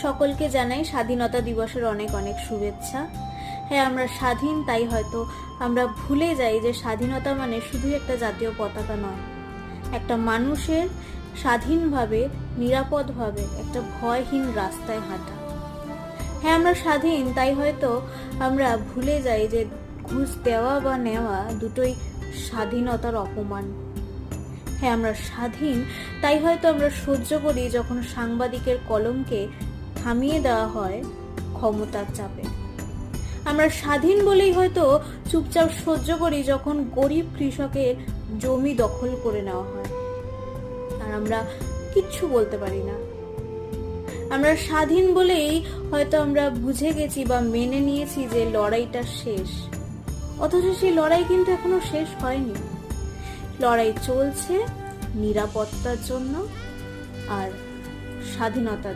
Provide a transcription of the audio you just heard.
সকলকে জানাই স্বাধীনতা দিবসের অনেক অনেক শুভেচ্ছা। হ্যাঁ, আমরা স্বাধীন, তাই হয়তো আমরা ভুলে যাই যে স্বাধীনতা মানে শুধু একটা জাতীয় পতাকা নয়, একটা মানুষের স্বাধীনভাবে নিরাপদভাবে একটা ভয়হীন রাস্তায় হাঁটা। হ্যাঁ, আমরা স্বাধীন, তাই হয়তো আমরা ভুলে যাই যে ঘুষ দেওয়া বা নেওয়া দুটোই স্বাধীনতার অপমান। হ্যাঁ, আমরা স্বাধীন, তাই হয়তো আমরা সহ্য করি যখন সাংবাদিকের কলমকে থামিয়ে দেওয়া হয় ক্ষমতার চাপে। আমরা স্বাধীন বলেই হয়তো চুপচাপ সহ্য করি যখন গরিব কৃষকের জমি দখল করে নেওয়া হয়, আর আমরা কিচ্ছু বলতে পারি না। আমরা স্বাধীন বলেই হয়তো আমরা বুঝে গেছি বা মেনে নিয়েছি যে লড়াইটা শেষ, অথচ সেই লড়াই কিন্তু এখনো শেষ হয়নি। লড়াই চলছে নিরাপত্তার জন্য আর স্বাধীনতার জন্য।